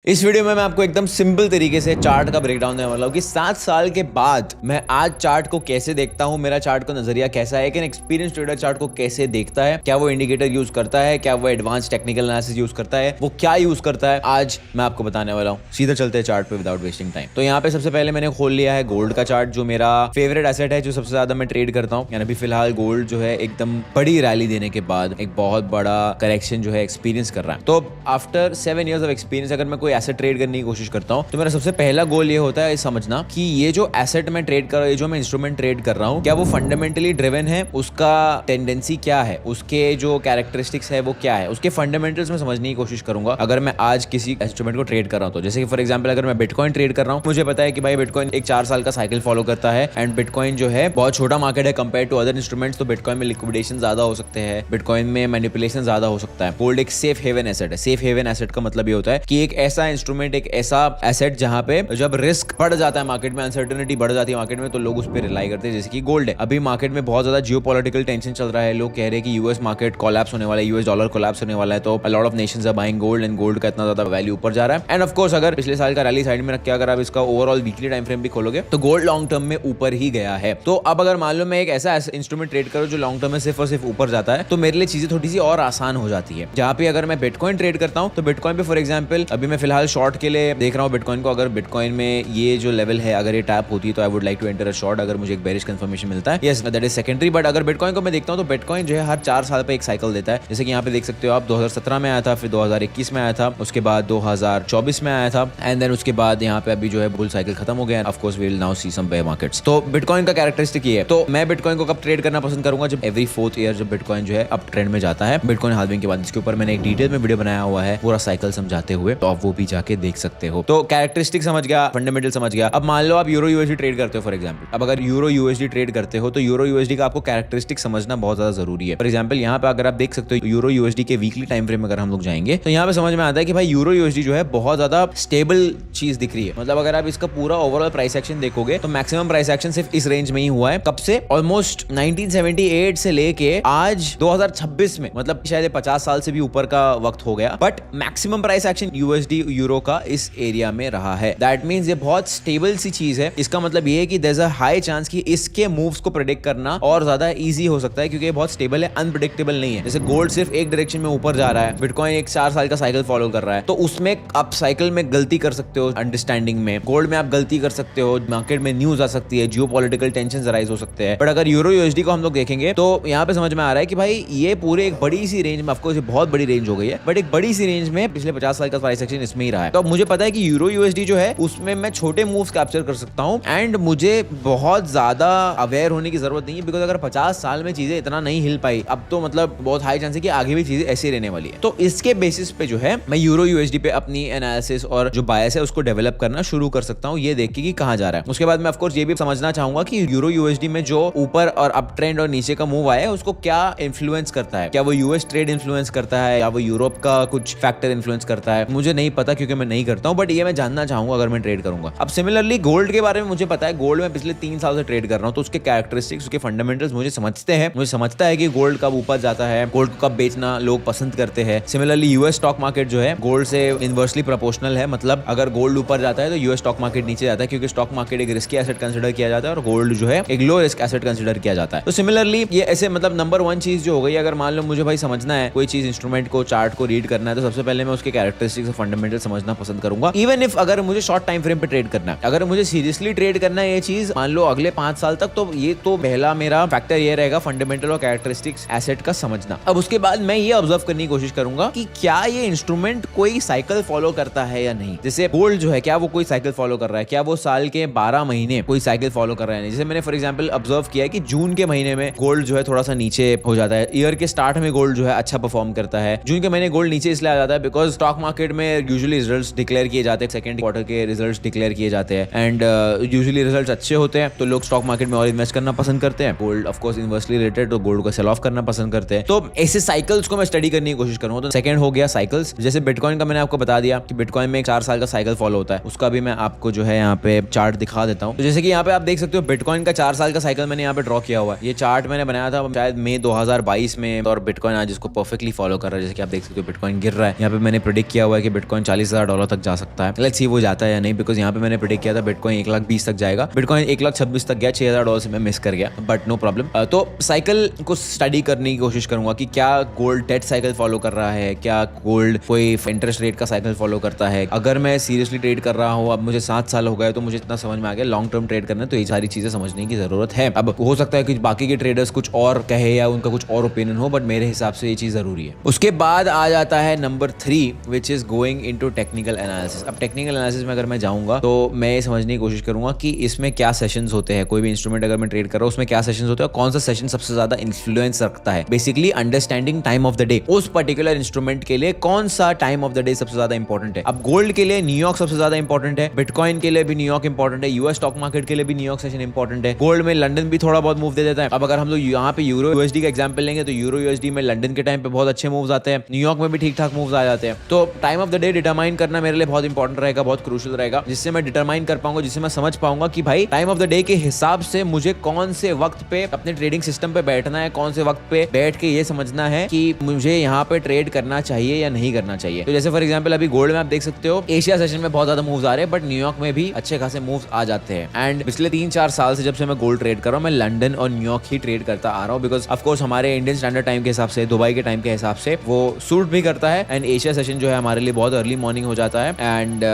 इस वीडियो में मैं आपको एकदम सिंपल तरीके से चार्ट का ब्रेकडाउन देने वाला हूँ कि 7 साल के बाद मैं आज चार्ट को कैसे देखता हूँ, मेरा चार्ट का नजरिया कैसा है, एक एक्सपीरियंस ट्रेडर चार्ट को कैसे देखता है, क्या वो इंडिकेटर यूज करता है, क्या वो एडवांस टेक्निकल एनालिसिस यूज करता है, वो क्या यूज करता है, आज मैं आपको बताने वाला हूँ। सीधा चलते हैं चार्ट पे विदाउट वेस्टिंग टाइम। तो यहाँ पे सबसे पहले मैंने खोल लिया है गोल्ड का चार्ट, जो मेरा फेवरेट एसेट है, जो सबसे ज्यादा मैं ट्रेड करता हूँ। यानी अभी फिलहाल गोल्ड जो है एकदम बड़ी रैली देने के बाद एक बहुत बड़ा करेक्शन जो है एक्सपीरियंस कर रहा है। तो आफ्टर 7 इयर्स ऑफ एक्सपीरियंस अगर मैं कोई एसेट ट्रेड करने की कोशिश करता हूं तो मेरा सबसे पहला गोल ये होता है समझना कि ये जो एसेट मैं ट्रेड कर रहा हूं, ये जो मैं इंस्ट्रूमेंट ट्रेड कर रहा हूं, क्या वो फंडामेंटली ड्रिवन है, उसका टेंडेंसी क्या है, उसके जो कैरेक्टरिस्टिक्स है वो क्या है, उसके फंडामेंटल्स में समझने की कोशिश करूंगा अगर मैं आज किसी इंस्ट्रूमेंट को ट्रेड कर रहा हूं तो। जैसे कि फॉर एग्जांपल अगर मैं बिटकॉइन ट्रेड कर रहा हूं, मुझे पता है कि भाई बिटकॉइन एक 4 साल का साइकिल फॉलो करता है एंड बिटकॉइन जो है बहुत छोटा मार्केट है कंपेयर टू अदर इंस्ट्रूमेंट्स। तो बिटकॉइन में लिक्विडेशन ज्यादा हो सकते हैं, बिटकॉइन में मैनिपुलेशन ज्यादा हो सकता है। गोल्ड एक सेफ हेवन एसेट है। सेफ हेवन एसेट का मतलब ये होता है कि एक ऐसा इंस्ट्रूमेंट, एक ऐसा एसेट जहां पे जब रिस्क बढ़ जाता है मार्केट में, अनसर्टेनिटी बढ़ जाती है मार्केट में, तो लोग उस पर रिलाई करते हैं, जैसे कि गोल्ड है। अभी मार्केट में बहुत ज्यादा जियोपॉलिटिकल टेंशन चल रहा है, लोग कह रहे हैं कि यूएस मार्केट कोलैप्स होने वाला है, यूएस डॉलर कोलैप्स होने वाला है, तो a lot of nations are buying gold and gold का इतना ज्यादा वैल्यू ऊपर जा रहा है। एंड ऑफ कोर्स अगर पिछले साल का रैली साइड में रख के अगर आप इसका ओवरऑल वीकली टाइम फ्रेम भी खोलोगे तो गोल्ड लॉन्ग टर्म में ऊपर ही गया है। तो अब अगर मान लो मैं एक ऐसा इंस्ट्रूमेंट ट्रेड करूं जो लॉन्ग टर्म में सिर्फ और सिर्फ ऊपर जाता है, तो मेरे लिए चीजें थोड़ी सी और आसान हो जाती है। जहां पे अगर मैं बिटकॉइन ट्रेड करता हूं तो बिटकॉइन पे फॉर एग्जांपल अभी मैं फिलहाल शॉर्ट के लिए देख रहा हूं बिटकॉइन को। अगर बिटकॉइन में ये जो लेवल है अगर ये टैप होती है तो I would like to enter a short, अगर मुझे एक बेरिश कंफर्मेशन मिलता है। Yes, that is secondary. But अगर बिटकॉइन को मैं देखता हूं तो बिटकॉइन जो है हर 4 साल पे एक साइकिल देता है। जैसे कि यहाँ पे देख सकते हो आप, 2017 में आया था, फिर 2021 में आया था, उसके बाद 2024 में आया था, एंड देन उसके बाद यहाँ पे अभी जो है बुल साइकिल खत्म हो गया। Of course we will now see some bear markets. तो बिटकॉइन का कैरेक्टरिस्टिक ये है। तो मैं बिटकॉइन को कब ट्रेड करना पसंद करूंगा? जब एवरी 4th ईयर जब बिटकॉइन जो है अप ट्रेंड में जाता है, बिटकॉइन हाल्विंग के बाद। इसके ऊपर मैंने एक डिटेल में वीडियो बनाया हुआ है पूरा साइकिल समझाते हुए, तो आप वो भी जाके देख सकते हो। तो कैरेक्टरिस्टिक समझ गया, फंडामेंटल समझ गया। अब मान लो आप यूरो यूएसडी ट्रेड करते हो फॉर एग्जांपल। अब अगर यूरो यूएसडी ट्रेड करते हो तो यूरो यूएसडी का आपको कैरेक्टरिस्टिक समझना बहुत ज्यादा जरूरी है। फॉर एग्जांपल यहाँ पे अगर आप देख सकते हो यूरो यूएसडी के वीकली टाइम फ्रेम में अगर हम लोग जाएंगे तो यहाँ पे समझ में आता है कि भाई यूरो यूएसडी जो है बहुत ज्यादा स्टेबल चीज दिख रही है। मतलब अगर आप इसका पूरा ओवरऑल प्राइस एक्शन देखोगे तो मैक्सिमम प्राइस एक्शन सिर्फ इस रेंज में ही हुआ है। कब से? ऑलमोस्ट 1978 से लेके आज 2026 में, मतलब शायद 50 साल से भी ऊपर का वक्त हो गया। But maximum price action USD euro का इस एरिया में रहा है। दैट मींस ये बहुत स्टेबल सी चीज है। इसका मतलब ये है कि there is a high chance कि इसके मूव्स को प्रेडिक्ट करना और ज्यादा इजी हो सकता है, क्योंकि ये बहुत स्टेबल है, अनप्रेडिक्टेबल नहीं है। जैसे गोल्ड सिर्फ एक डायरेक्शन में ऊपर जा रहा है, बिटकॉइन एक 4 साल का साइकिल फॉलो कर रहा है, तो उसमें आप साइकिल में गलती कर सकते हो, अंडरस्टैंडिंग में। गोल्ड में आप गलती कर सकते हो, मार्केट में न्यूज आ सकती है, जियोपॉलिटिकल टेंशन राइज हो सकते हैं। बट अगर यूरो यूएसडी को हम लोग देखेंगे तो यहाँ पे समझ में आ रहा है कि भाई ये पूरे एक बड़ी सी रेंज में, ऑफकोर्स ये बहुत बड़ी रेंज हो गई है, बट एक बड़ी सी रेंज में पिछले 50 साल का प्राइस एक्शन इसमें ही रहा है। तो मुझे पता है कि यूरो यूएसडी जो है उसमें मैं छोटे मूव्स कैप्चर कर सकता हूं एंड मुझे बहुत ज्यादा अवेयर होने की जरूरत नहीं है, बिकॉज अगर 50 साल में चीजें इतना नहीं हिल पाई, अब तो मतलब बहुत हाई चांस है कि आगे भी चीजें ऐसी रहने वाली है। तो इसके बेसिस पे जो है मैं यूरो यूएसडी पे अपनी एनालिसिस और जो बायस है उसको डेवलप करना शुरू कर सकता हूं, ये देख के कि कहां जा रहा है। उसके बाद मैं ऑफकोर्स ये भी समझना चाहूंगा कि यूरो यूएसडी में जो ऊपर और अप ट्रेंड और नीचे का मूव आया है उसको क्या इन्फ्लुएंस करता है। क्या वो यूएस ट्रेड इन्फ्लुएंस करता है या वो यूरोप का कुछ फैक्टर इन्फ्लुएंस करता है? मुझे नहीं पता क्योंकि मैं नहीं करता हूं, बट ये मैं जानना चाहूंगा अगर मैं ट्रेड करूंगा। अब सिमिलरली गोल्ड के बारे में मुझे पता है, गोल्ड में पिछले 3 साल से ट्रेड कर रहा हूं, तो उसके कैरेक्टरिस्टिक्स, उसके फंडामेंटल्स मुझे समझता है कि गोल्ड कब ऊपर जाता है, गोल्ड को कब बेचना लोग पसंद करते हैं। सिमिलरली यूएस स्टॉक मार्केट जो है गोल्ड से इनवर्सली प्रोपोर्शनल है, मतलब अगर गोल्ड ऊपर जाता है तो यूएस स्टॉक मार्केट नीचे जाता है, क्योंकि स्टॉक मार्केट एक रिस्की एसेट कंसिडर किया जाता है और गोल्ड जो है एक लो रिस्क एसेट कंसिडर किया जाता है। तो सिमिलरली ये ऐसे मतलब नंबर 1 चीज जो हो गई, अगर मान लो मुझे भाई समझना है कोई चीज, इंस्ट्रूमेंट को, चार्ट को रीड करना है, तो सबसे पहले मैं उसके कैरेक्टरिस्टिक्स और फंडामेंटल समझना पसंद करूंगा। इवन इफ अगर मुझे शॉर्ट टाइम फ्रेम पे ट्रेड करना है, अगर मुझे सीरियसली ट्रेड करना है ये चीज मान लो अगले 5 साल तक, तो ये तो पहला मेरा फैक्टर ये रहेगा फंडामेंटल और कैरेक्टरिस्टिक्स एसेट का समझना। अब उसके बाद मैं ये ऑब्जर्व करने की कोशिश करूंगा कि क्या ये इंस्ट्रूमेंट कोई साइकिल फॉलो करता है या नहीं। जैसे गोल्ड जो है, क्या वो कोई साइकिल फॉलो कर रहा है, क्या वो साल के 12 महीने कोई साइकिल फॉलो कर रहा है? जैसे मैंने फॉर एग्जांपल ऑब्जर्व किया है कि जून के महीने में गोल्ड जो है थोड़ा सा नीचे हो जाता है। ईयर के स्टार्ट में गोल्ड जो है अच्छा परफॉर्म करता है। जून के महीने गोल्ड नीचे इसलिए आ जाता है बिकॉज स्टॉक मार्केट में यूजुअली रिजल्ट्स डिक्लेयर किए जाते हैं, सेकंड क्वार्टर के रिजल्ट्स डिक्लेयर किए जाते हैं एंड यूजुअली रिजल्ट्स अच्छे होते हैं, तो लोग स्टॉक मार्केट में और इन्वेस्ट करना पसंद करते हैं। Gold of course inversely related, तो गोल्ड को सेल ऑफ करना पसंद करते हैं। तो ऐसे साइकिल्स को मैं स्टडी करने की कोशिश करूंगा। तो सेकंड हो गया साइकिल्स। जैसे बिटकॉइन का मैंने आपको बता दिया कि बिटकॉइन में एक 4 साल का साइकिल फॉलो होता है, उसका भी मैं आपको जो है यहाँ पे चार्ट दिखा देता हूँ। तो जैसे कि यहाँ पे आप देख सकते हो बिटकॉइन का 4 साल का साइकिल मैंने यहाँ पे ड्रॉ किया हुआ है। ये चार्ट मैंने बनाया था शायद मई 2022 में, और बिटकॉइन आज इसको परफेक्टली फॉलो कर रहा है। जैसे कि आप देख सकते हो बिटकॉइन गिर रहा है, यहाँ पे मैंने प्रेडिक्ट किया हुआ है कि बिटकॉइन $40,000 तक जा सकता है। लेट्स सी वो जाता है या नहीं, बिकॉज यहाँ पे मैंने प्रेडिक्ट किया था बिटकॉइन 1,20,000 तक जाएगा, बिटकॉइन 1,26,000 तक गया, $6,000 से मैं मिस कर गया, बट नो प्रॉब्लम। तो साइकिल को स्टडी करने की कोशिश करूंगा कि क्या गोल्ड डेट साइकिल फॉलो कर रहा है, क्या गोल्ड कोई इंटरेस्ट रेट का साइकिल फॉलो करता है। अगर मैं सीरियसली ट्रेड कर रहा हूँ, अब मुझे 7 साल हो गए, तो मुझे इतना समझ में आ गया लॉन्ग टर्म ट्रेड करना, तो ये सारी चीजें समझने की जरूरत है। अब हो सकता है कि बाकी के ट्रेडर्स कुछ और कहे या उनका कुछ और ओपिनियन हो, बट मेरे हिसाब से ये चीज जरूरी है। उसके बाद आ जाता है number 3, which is going into technical analysis. अब टेक्निकल एनालिसिस में अगर मैं जाऊंगा तो मैं ये समझने की कोशिश करूंगा कि इसमें क्या सेशंस होते हैं। कोई भी इंस्ट्रूमेंट अगर मैं ट्रेड कर रहा हूँ उसमें क्या सेशंस होते हैं, कौन सा सेशन सबसे ज्यादा इन्फ्लुएंस रखता है। Basically understanding time of the day, उस पर्टिकुलर इंस्ट्रूमेंट के लिए कौन सा टाइम ऑफ द डे सबसे ज्यादा इंपॉर्टेंट है। अब गोल्ड के लिए न्यूयॉर्क सबसे ज्यादा इंपॉर्टेंट है, बिटकॉइन के लिए भी न्यूयॉर्क इंपॉर्टेंट है, यूएस स्टॉक मार्केट के लिए भी न्यूयॉर्क सेशन इंपॉर्टेंट है। गोल्ड में लंदन भी थोड़ा बहुत मूव दे देता है। अब अगर हम लोग यहाँ पे यूरो यूएसडी का एग्जांपल लेंगे तो यूरो यूएसडी में लंदन के टाइम पे बहुत अच्छे मूव्स आते हैं, न्यूयॉर्क में भी ठीक ठाक मूव्स आ जाते हैं। तो time of the day determine करना मेरे लिए बहुत इंपॉर्टेंट रहेगा, बहुत क्रूशियल रहेगा, जिससे मैं डिटरमाइन कर पाऊंगा, जिससे मैं समझ पाऊंगा कि भाई टाइम ऑफ द डे के हिसाब से मुझे कौन से वक्त पे अपने ट्रेडिंग सिस्टम पे बैठना है, कौन से वक्त पे बैठ के ये समझना है कि मुझे यहाँ पे ट्रेड करना चाहिए या नहीं करना चाहिए। तो जैसे फॉर एग्जांपल अभी गोल्ड में आप देख सकते हो एशिया सेशन में बहुत ज्यादा मूव्स आ रहे हैं, बट न्यूयॉर्क में भी अच्छे खासे मूव्स आ जाते हैं। एंड पिछले 3-4 साल से जब से मैं गोल्ड ट्रेड कर रहा हूँ, मैं लंदन और न्यूयॉर्क ही ट्रेड करता आ रहा हूँ, बिकॉज ऑफ कोर्स हमारे इंडियन स्टैंडर्ड टाइम के हिसाब से, दुबई के टाइम के हिसाब से वो सूट भी करता है। एंड एशिया सेशन जो है हमारे लिए बहुत अर्ली मॉर्निंग हो जाता है, एंड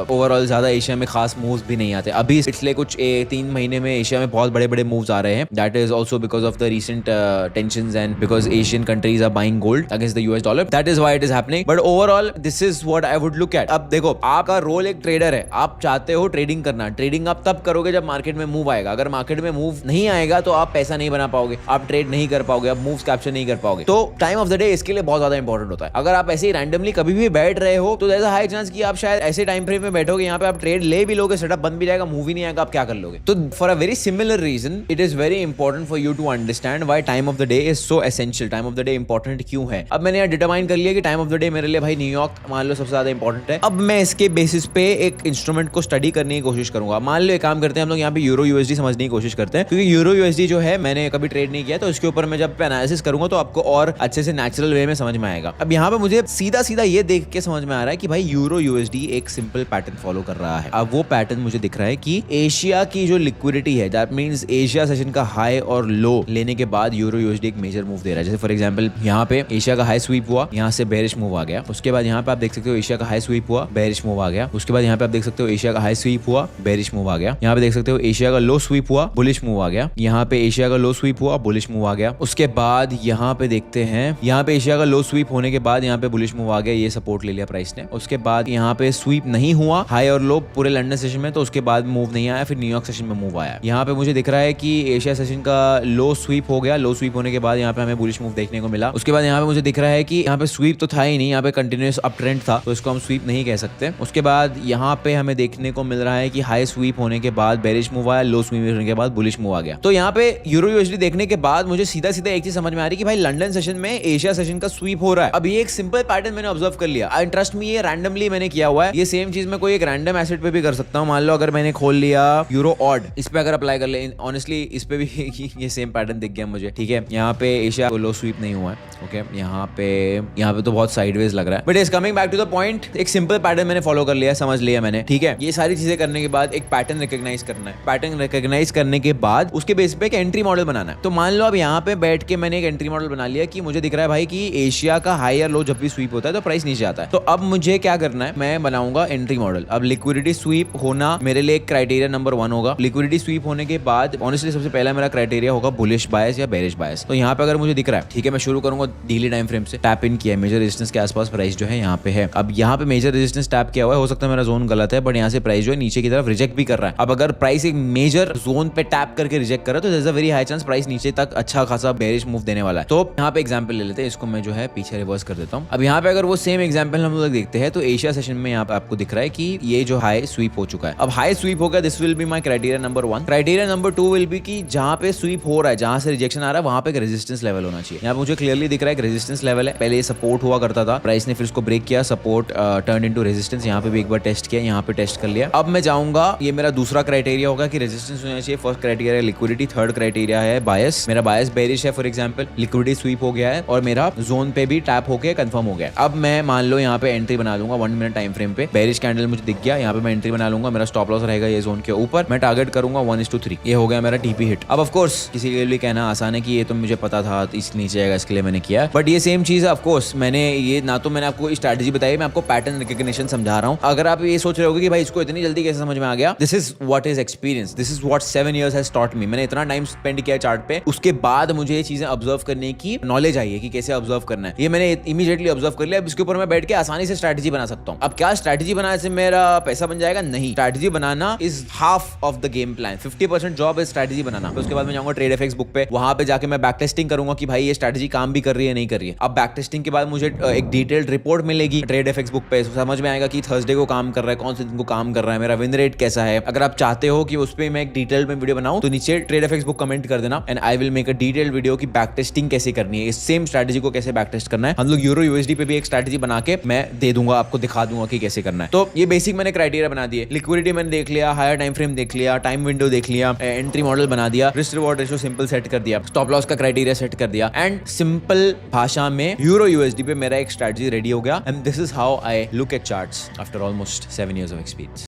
ओवरऑल ज्यादा एशिया में खास मूव्स भी नहीं आते। अभी पिछले कुछ 3 महीने में एशिया में बहुत बड़े बड़े मूव्स आ रहे हैं। That is also because of the recent tensions and because Asian countries are buying gold against the US dollar. That is why it is happening, but overall this is what I would look at. अब देखो, आपका role एक trader है, आप चाहते हो trading करना। Trading आप तब करोगे जब मार्केट में मूव आएगा। अगर मार्केट में मूव नहीं आएगा तो आप पैसा नहीं बना पाओगे, आप ट्रेड नहीं कर पाओगे, आप मूव्स कैप्चर नहीं कर पाओगे। तो टाइम ऑफ द डे इसके लिए बहुत ज्यादा इंपॉर्टेंट होता है। अगर आप ऐसे ही रैंडमली कभी भी बैठ रहे हो तो ऐसा हाई चांस कि आप शायद ऐसे टाइम फ्रेम में बैठोगे, यहाँ पे आप ट्रेड ले भी लोगे, सेटअप बंद भी जाएगा, मूव ही नहीं आएगा, आप क्या कर लोगे। तो for a very similar reason it is very important for you to understand why time of the day is so essential. Time of the day important क्यों है। अब मैंने यहाँ डिटरमाइन कर लिया कि टाइम ऑफ द डे मेरे लिए भाई न्यूयॉर्क मान लो सबसे ज्यादा इंपॉर्टेंट है। अब मैं इसके बेसिस पे एक इंस्ट्रूमेंट को स्टडी करने की कोशिश करूंगा। मान लो एक काम करते हैं हम लोग, यहाँ पे यूरो यूएसडी समझने की कोशिश करते हैं, क्योंकि यूरो यूएसडी जो है मैंने कभी ट्रेड नहीं किया, तो इसके ऊपर मैं जब एनालिसिस करूंगा तो आपको और अच्छे से नेचुरल वे में समझ में आएगा। अब यहाँ पे मुझे सीधा सीधा ये देख के समझ में आ रहा है कि भाई यूरो यूएसडी एक सिंपल पैटर्न फॉलो कर रहा है। अब वो पैटर्न मुझे दिख रहा है कि एशिया की जो लिक्विडिटी है, दैट मींस एशिया सेशन का हाई और लो लेने के बाद यूरो यूएसडी एक मेजर मूव दे रहा है। जैसे फॉर एग्जांपल यहाँ पे एशिया का हाई स्वीप हुआ, यहाँ से बेरिश मूव आ गया। उसके बाद यहाँ पे आप देख सकते हो एशिया का हाई स्वीप हुआ, बेरिश मूव आ गया। उसके बाद यहाँ पे आप देख सकते हो एशिया का हाई स्वीप हुआ, बेरिश मूव आ गया। यहाँ पे देख सकते हो एशिया का लो स्वीप हुआ, बुलिश मूव आ गया। यहाँ पे एशिया का लो स्वीप हुआ, बुलिश मूव आ गया। उसके बाद यहाँ पे देखते हैं, यहाँ पे एशिया का लो स्वीप होने के बाद यहाँ पे बुलिश मूव आ गया, ये सपोर्ट ले लिया प्राइस ने। उसके बाद यहाँ पे स्वीप नहीं हुआ हाई और लो पूरे लंदन सेशन में, तो उसके बाद मूव नहीं आया, फिर न्यूयॉर्क सेशन में मूव आया। यहाँ पे मुझे दिख रहा है कि एशिया सेशन का लो स्वीप हो गया, लो स्वीप होने के बाद यहाँ पे हमें बुलिश मूव देखने को मिला। उसके बाद यहाँ पे मुझे दिख रहा है कि यहाँ पे स्वीप तो था ही नहीं, यहाँ पे कंटिन्यूअस अप ट्रेंड था, तो इसको हम स्वीप नहीं कह सकते। उसके बाद यहाँ पे हमें देखने को मिल रहा है कि हाई स्वीप होने के बाद बेरिश मूव आया, लो स्वीप होने के बाद बुलिश मूव आ गया। तो यहाँ पे यूरो यूएसडी देखने के बाद मुझे सीधा सीधा एक चीज समझ में आ रही है कि भाई लंदन सेशन में एशिया सेशन का स्वीप हो रहा है। अब ये एक सिंपल पैटर्न मैंने ऑब्जर्व कर लिया, आई ट्रस्ट मी, ये रैंडमली मैंने किया हुआ है। ये सेम चीज मैं कोई एक रैंडम एसेट पे भी कर सकता हूँ। मान लो अगर मैंने खोल लिया यूरो ऑड, इस पे अगर अप्लाई कर ले, ऑनेस्टली इस पे भी ये सेम पैटर्न दिख गया मुझे। ठीक है, यहाँ पे एशिया लो स्वीप नहीं हुआ है, ओके, यहाँ पे तो बहुत साइडवेज लग रहा है, but is coming back to the point. एक सिंपल पैटर्न मैंने फॉलो कर लिया, समझ लिया मैंने। ठीक है, ये सारी चीजें करने के बाद एक पैटर्न रिकॉग्नाइज करना है। पैटर्न रिकॉग्नाइज करने के बाद उसके बेस पे एक एंट्री मॉडल बनाना है। तो मान लो अब यहाँ पे बैठ के मैंने एक एंट्री मॉडल बना लिया कि मुझे दिख रहा है भाई कि एशिया का हाई और लो जब भी स्वीप होता है तो प्राइस नीचे आता है। तो अब मुझे क्या करना है, मैं बनाऊंगा एंट्री मॉडल। अब लिक्विडिटी स्वीप होना मेरे लिए एक क्राइटेरिया नंबर 1 होगा। लिक्विडिटी स्वीप होने के बाद ऑनेस्टली सबसे पहला मेरा क्राइटेरिया होगा बुलिश बायस या बेरिश बायस। तो यहाँ पे अगर मुझे दिख रहा है, ठीक है, मैं शुरू करूंगा डेली टाइम फ्रेम से। टैप इन किया, मेजर रेजिस्टेंस के आसपास प्राइस जो है यहाँ पे है। अब यहाँ पे मेजर रेजिस्टेंस टैप किया हुआ है, हो सकता है मेरा जोन गलत है, बट यहाँ से प्राइस जो है नीचे की तरफ रिजेक्ट भी कर रहा है। अब अगर प्राइस एक मेजर जोन पे टैप करके रिजेक्ट कर रहा है तो there is a very high chance price नीचे तक अच्छा खासा बेरिश मूव देने वाला है। तो यहाँ पे एग्जांपल ले लेते हैं, इसको मैं जो है पीछे रिवर्स कर देता हूँ। अब यहाँ पे अगर वो सेम एग्जांपल हम लोग देखते हैं तो एशिया सेशन में यहाँ पे आपको दिख रहा है कि ये जो हाई स्वीप हो चुका है। अब हाई स्वीप हो गया, this will be my criteria number 1। Criteria number 2 will be कि जहाँ पे स्वीप हो रहा है, जहाँ से रिजेक्शन आ रहा है, वहाँ पे एक रेजिस्टेंस लेवल होना चाहिए। यहाँ पे मुझे क्लियरली दिख रहा है एक रेजिस्टेंस लेवल है। पहले ये सपोर्ट हुआ करता था, प्राइस ने फिर उसको ब्रेक किया, सपोर्ट टर्न इनटू रेजिस्टेंस। यहाँ पे भी एक बार टेस्ट किया, यहाँ पे टेस्ट कर लिया। अब मैं जाऊंगा, ये मेरा दूसरा क्राइटेरिया होगा कि रेजिस्टेंस होना चाहिए। First criteria liquidity, third criteria है बायस। मेरा बायस बेरिश है, फॉर एग्जांपल लिक्विडिटी स्वीप हो गया है और मेरा जोन पे भी टैप होके कंफर्म हो गया। अब मैं मान लो यहाँ पे एंट्री बना दूंगा 1 मिनट टाइम फ्रेम पे। बेरिश कैंडल मुझे दिख गया, यहाँ पे मैं एंट्री बना लूंगा, मेरा स्टॉप लॉस रहेगा ये जोन के ऊपर, मैं टारगेट करूंगा 1:3। ये हो गया मेरा टीपी हिट। अब ऑफ कोर्स किसी के लिए कहना आसान है कि ये तो मुझे पता था इसलिए नीचे आएगा इसके लिए मैंने किया, बट ये सेम चीज है ऑफ कोर्स। मैंने ये ना तो मैंने आपको स्ट्रैटेजी बताई, मैं आपको पैटर्न रिकग्निशन समझा रहा हूँ। अगर आप ये सोच रहे होगे कि भाई इसको इतनी जल्दी कैसे समझ में आ गया, this is what is experience, this is what 7 years has taught me. मैंने इतना टाइम स्पेंड किया चार्ट पे, उसके बाद मुझे ये चीजें ऑब्जर्व करने की नॉलेज आई है कि कैसे ऑब्जर्व करना है। ये मैंने इमीडिएटली ऑब्जर्व कर लिया। अब इसके ऊपर मैं बैठ के आसानी से स्ट्रैटेजी बना सकता हूँ। अब क्या स्ट्रैटेजी बनाने से मेरा पैसा बन जाएगा? नहीं, strategy banana is half of the game plan. 50% job है स्ट्रैटेजी बनाना। तो उसके बाद मैं जाऊंगा ट्रेड एफएक्स बुक पे, वहां पे जाके मैं बैक टेस्टिंग करूंगा कि भाई ये स्ट्रैटेजी काम भी कर रही है नहीं कर रही है। अब बैक टेस्टिंग के बाद मुझे एक डिटेल्ड रिपोर्ट मिलेगी ट्रेड एफएक्स बुक पे, समझ में आएगा कि थर्सडे को काम कर रहा है, कौन से दिन को काम कर रहा है, मेरा विन रेट कैसा है। अगर आप चाहते हो कि उस पर मैं एक डिटेल्ड में वीडियो बनाऊं तो नीचे ट्रेड एफएक्स बुक कमेंट कर देना and I will make a detailed video की बैक टेस्टिंग कैसे करनी है, इस सेम स्ट्रैटेजी को कैसे बैक टेस्ट करना है। हम लोग यूरो यूएसडी पे भी एक स्ट्रैटेजी बना के मैं दे दूंगा, आपको दिखा दूंगा कि कैसे करना है। तो ये बेसिक मैंने क्राइटेरिया बना दिए। लिक्विडिटी मैंने देख लिया, हायर टाइम फ्रेम देख लिया, टाइम विंडो देख लिया, एंट्री मॉडल बना दिया, risk reward ratio simple set कर दिया, स्टॉप लॉस का क्राइटेरिया सेट कर दिया एंड सिंपल भाषा में यूरो यूएसडी पे मेरा एक स्ट्रैटेजी रेडी हो गया। And this is how I look at charts after almost 7 years of experience.